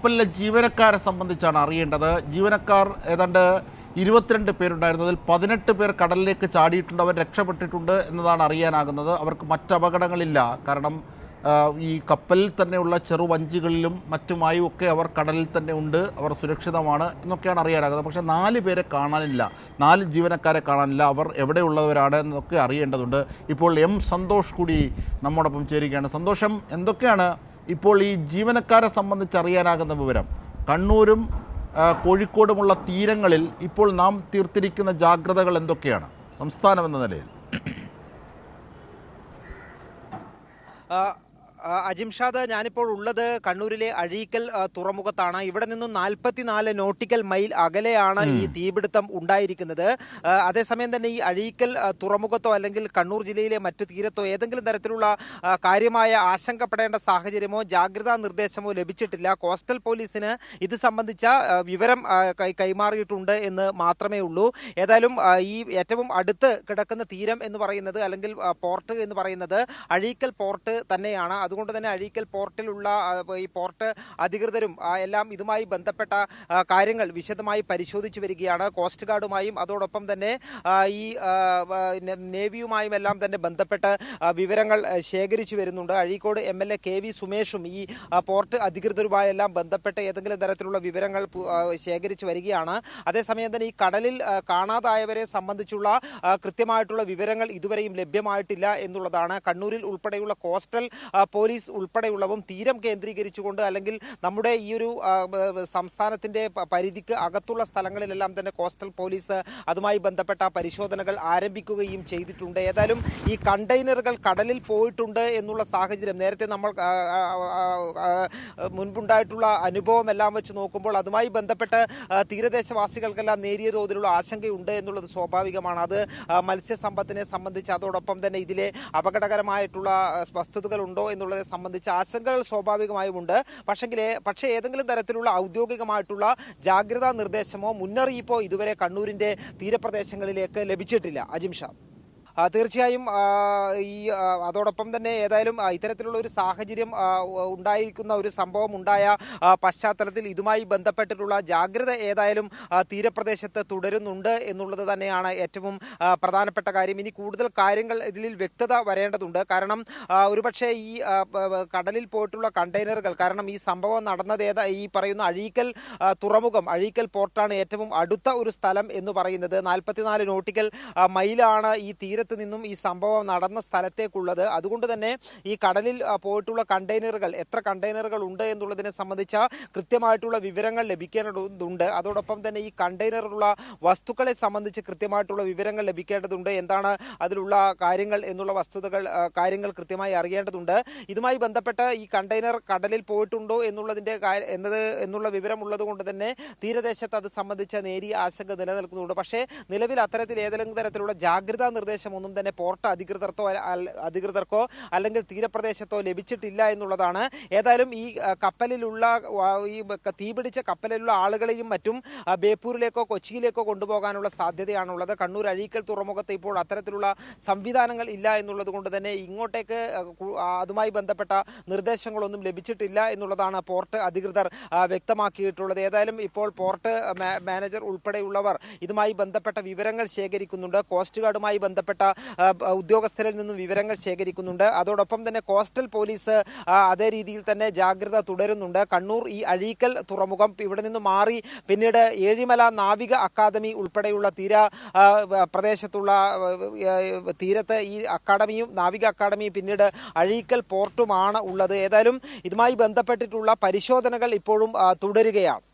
കപ്പലിലെ ജീവനക്കാരെ സംബന്ധിച്ചാണ് അറിയേണ്ടത്. ജീവനക്കാർ ഏതാണ്ട് 22 പേരുണ്ടായിരുന്നു. അതിൽ 18 പേർ കടലിലേക്ക് ചാടിയിട്ടുണ്ട്, അവർ രക്ഷപ്പെട്ടിട്ടുണ്ട് എന്നതാണ് അറിയാനാകുന്നത്. അവർക്ക് മറ്റപകടങ്ങളില്ല. കാരണം ഈ കപ്പലിൽ തന്നെയുള്ള ചെറുവഞ്ചികളിലും മറ്റുമായി ഒക്കെ അവർ കടലിൽ തന്നെ ഉണ്ട്, അവർ സുരക്ഷിതമാണ് എന്നൊക്കെയാണ് അറിയാനാകുന്നത്. പക്ഷേ 4 പേരെ കാണാനില്ല, 4 ജീവനക്കാരെ കാണാനില്ല. അവർ എവിടെയുള്ളവരാണ് എന്നൊക്കെ അറിയേണ്ടതുണ്ട്. ഇപ്പോൾ എം സന്തോഷ് കൂടി നമ്മോടൊപ്പം ചേരുകയാണ്. സന്തോഷം, എന്തൊക്കെയാണ് ഇപ്പോൾ ഈ ജീവനക്കാരെ സംബന്ധിച്ച് അറിയാനാകുന്ന വിവരം? കണ്ണൂരും കോഴിക്കോടുമുള്ള തീരങ്ങളിൽ ഇപ്പോൾ നാം തീർത്തിരിക്കുന്ന ജാഗ്രതകൾ എന്തൊക്കെയാണ് സംസ്ഥാനം എന്ന നിലയിൽ? അജിംഷാദ്, ഞാനിപ്പോൾ ഉള്ളത് കണ്ണൂരിലെ അഴീക്കൽ തുറമുഖത്താണ്. ഇവിടെ നിന്നും 44 നോട്ടിക്കൽ മൈൽ അകലെയാണ് ഈ തീപിടുത്തം ഉണ്ടായിരിക്കുന്നത്. അതേസമയം തന്നെ ഈ അഴീക്കൽ തുറമുഖത്തോ അല്ലെങ്കിൽ കണ്ണൂർ ജില്ലയിലെ മറ്റു തീരത്തോ ഏതെങ്കിലും തരത്തിലുള്ള കാര്യമായ ആശങ്കപ്പെടേണ്ട സാഹചര്യമോ ജാഗ്രതാ നിർദ്ദേശമോ ലഭിച്ചിട്ടില്ല. കോസ്റ്റൽ പോലീസിന് ഇത് സംബന്ധിച്ച വിവരം കൈമാറിയിട്ടുണ്ട് എന്ന് മാത്രമേ ഉള്ളൂ. ഏതായാലും ഈ ഏറ്റവും അടുത്ത് കിടക്കുന്ന തീരം എന്ന് പറയുന്നത് അല്ലെങ്കിൽ പോർട്ട് എന്ന് പറയുന്നത് അഴീക്കൽ പോർട്ട് തന്നെയാണ്. അതുകൊണ്ട് തന്നെ അഴീക്കൽ പോർട്ടിലുള്ള ഈ പോർട്ട് അധികൃതരും എല്ലാം ഇതുമായി ബന്ധപ്പെട്ട കാര്യങ്ങൾ വിശദമായി പരിശോധിച്ചു വരികയാണ്. കോസ്റ്റ് ഗാർഡുമായും അതോടൊപ്പം തന്നെ ഈ നേവിയുമായും എല്ലാം തന്നെ ബന്ധപ്പെട്ട് വിവരങ്ങൾ ശേഖരിച്ചു വരുന്നുണ്ട്. അഴീക്കോട് MLA KV സുമേഷും ഈ പോർട്ട് അധികൃതരുമായെല്ലാം ബന്ധപ്പെട്ട് ഏതെങ്കിലും തരത്തിലുള്ള വിവരങ്ങൾ ശേഖരിച്ചു വരികയാണ്. അതേസമയം തന്നെ ഈ കടലിൽ കാണാതായവരെ സംബന്ധിച്ചുള്ള കൃത്യമായിട്ടുള്ള വിവരങ്ങൾ ഇതുവരെയും ലഭ്യമായിട്ടില്ല എന്നുള്ളതാണ്. കണ്ണൂരിൽ ഉൾപ്പെടെയുള്ള കോസ്റ്റൽ പോലീസ് ഉൾപ്പെടെയുള്ളവും തീരം കേന്ദ്രീകരിച്ചുകൊണ്ട് അല്ലെങ്കിൽ നമ്മുടെ ഈ ഒരു സംസ്ഥാനത്തിന്റെ പരിധിക്ക് അകത്തുള്ള സ്ഥലങ്ങളിലെല്ലാം തന്നെ കോസ്റ്റൽ പോലീസ് അതുമായി ബന്ധപ്പെട്ട പരിശോധനകൾ ആരംഭിക്കുകയും ചെയ്തിട്ടുണ്ട്. ഏതായാലും ഈ കണ്ടെയ്നറുകൾ കടലിൽ പോയിട്ടുണ്ട് എന്നുള്ള സാഹചര്യം നേരത്തെ നമ്മൾ മുൻപുണ്ടായിട്ടുള്ള അനുഭവം എല്ലാം വെച്ച് നോക്കുമ്പോൾ അതുമായി ബന്ധപ്പെട്ട് തീരദേശവാസികൾക്കെല്ലാം നേരിയ തോതിലുള്ള ആശങ്കയുണ്ട് എന്നുള്ളത് സ്വാഭാവികമാണ്. അത് മത്സ്യസമ്പത്തിനെ സംബന്ധിച്ച് അതോടൊപ്പം തന്നെ ഇതിലെ അപകടകരമായിട്ടുള്ള വസ്തുതകൾ ഉണ്ടോ എന്നുള്ളതെ സംബന്ധിച്ച് ആശങ്കകൾ സ്വാഭാവികമായും ഉണ്ട്. പക്ഷേ ഏതെങ്കിലും തരത്തിലുള്ള ഔദ്യോഗികമായിട്ടുള്ള ജാഗ്രതാ നിർദ്ദേശമോ മുന്നറിയിപ്പോ ഇതുവരെ കണ്ണൂരിന്റെ തീരപ്രദേശങ്ങളിലേക്ക് ലഭിച്ചിട്ടില്ല. അജിംഷാ, തീർച്ചയായും ഈ അതോടൊപ്പം തന്നെ ഏതായാലും ഇത്തരത്തിലുള്ള ഒരു സാഹചര്യം ഉണ്ടായിരിക്കുന്ന ഒരു സംഭവം ഉണ്ടായ പശ്ചാത്തലത്തിൽ ഇതുമായി ബന്ധപ്പെട്ടിട്ടുള്ള ജാഗ്രത ഏതായാലും തീരപ്രദേശത്ത് തുടരുന്നുണ്ട് എന്നുള്ളത് തന്നെയാണ് ഏറ്റവും പ്രധാനപ്പെട്ട കാര്യം. ഇനി കൂടുതൽ കാര്യങ്ങൾ ഇതിൽ വ്യക്തത വരേണ്ടതുണ്ട്. കാരണം ഒരുപക്ഷെ ഈ കടലിൽ പോയിട്ടുള്ള കണ്ടെയ്നറുകൾ, കാരണം ഈ സംഭവം നടന്നത് ഈ പറയുന്ന അഴീക്കൽ തുറമുഖം, അഴീക്കൽ പോർട്ടാണ് ഏറ്റവും അടുത്ത ഒരു സ്ഥലം എന്ന് പറയുന്നത്. 44 നോട്ടിക്കൽ മൈലാണ് ഈ തീരത്ത് നിന്നും ഈ സംഭവം നടന്ന സ്ഥലത്തേക്കുള്ളത്. അതുകൊണ്ട് തന്നെ ഈ കടലിൽ പോയിട്ടുള്ള കണ്ടെയ്നറുകൾ, എത്ര കണ്ടെയ്നറുകൾ ഉണ്ട് എന്നുള്ളതിനെ സംബന്ധിച്ച കൃത്യമായിട്ടുള്ള വിവരങ്ങൾ ലഭിക്കേണ്ടതുണ്ട്. അതോടൊപ്പം തന്നെ ഈ കണ്ടെയ്നറിലുള്ള വസ്തുക്കളെ സംബന്ധിച്ച് കൃത്യമായിട്ടുള്ള വിവരങ്ങൾ ലഭിക്കേണ്ടതുണ്ട്. എന്താണ് അതിലുള്ള കാര്യങ്ങൾ എന്നുള്ള കാര്യങ്ങൾ കൃത്യമായി അറിയേണ്ടതുണ്ട്. ഇതുമായി ബന്ധപ്പെട്ട് ഈ കണ്ടെയ്നർ കടലിൽ പോയിട്ടുണ്ടോ എന്നുള്ള വിവരം ഉള്ളത് കൊണ്ട് തന്നെ തീരദേശത്ത് അത് സംബന്ധിച്ച നേരിയ ആശങ്ക നിലനിൽക്കുന്നുണ്ട്. പക്ഷേ നിലവിൽ അത്തരത്തിൽ ഏതെങ്കിലും തരത്തിലുള്ള ജാഗ്രതാ നിർദ്ദേശം ഒന്നും തന്നെ പോർട്ട് അധികൃതർക്കോ അല്ലെങ്കിൽ തീരപ്രദേശത്തോ ലഭിച്ചിട്ടില്ല എന്നുള്ളതാണ്. ഏതായാലും ഈ കപ്പലിലുള്ള ഈ തീപിടിച്ച കപ്പലിലുള്ള ആളുകളെയും മറ്റും ബേപ്പൂരിലേക്കോ കൊച്ചിയിലേക്കോ കൊണ്ടുപോകാനുള്ള സാധ്യതയാണുള്ളത്. കണ്ണൂർ അഴീക്കൽ തുറമുഖത്ത് ഇപ്പോൾ അത്തരത്തിലുള്ള സംവിധാനങ്ങൾ ഇല്ല എന്നുള്ളത് കൊണ്ട് തന്നെ ഇങ്ങോട്ടേക്ക് അതുമായി ബന്ധപ്പെട്ട നിർദ്ദേശങ്ങളൊന്നും ലഭിച്ചിട്ടില്ല എന്നുള്ളതാണ് പോർട്ട് അധികൃതർ വ്യക്തമാക്കിയിട്ടുള്ളത്. ഏതായാലും ഇപ്പോൾ പോർട്ട് മാനേജർ ഉൾപ്പെടെയുള്ളവർ ഇതുമായി ബന്ധപ്പെട്ട വിവരങ്ങൾ ശേഖരിക്കുന്നുണ്ട്. കോസ്റ്റ് ഗാർഡുമായി ബന്ധപ്പെട്ട ഉദ്യോഗസ്ഥരിൽ നിന്നും വിവരങ്ങൾ ശേഖരിക്കുന്നുണ്ട്. അതോടൊപ്പം തന്നെ കോസ്റ്റൽ പോലീസ് അതേ രീതിയിൽ തന്നെ ജാഗ്രത തുടരുന്നുണ്ട്. കണ്ണൂർ ഈ അഴീക്കൽ തുറമുഖം ഇവിടെ നിന്ന് മാറി പിന്നീട് ഏഴിമല നാവിക അക്കാദമി ഉൾപ്പെടെയുള്ള പ്രദേശത്തുള്ള തീരത്ത് ഈ നാവിക അക്കാദമിയും പിന്നീട് അഴീക്കൽ പോർട്ടുമാണ് ഉള്ളത്. ഏതായാലും ഇതുമായി ബന്ധപ്പെട്ടിട്ടുള്ള പരിശോധനകൾ ഇപ്പോഴും തുടരുകയാണ്.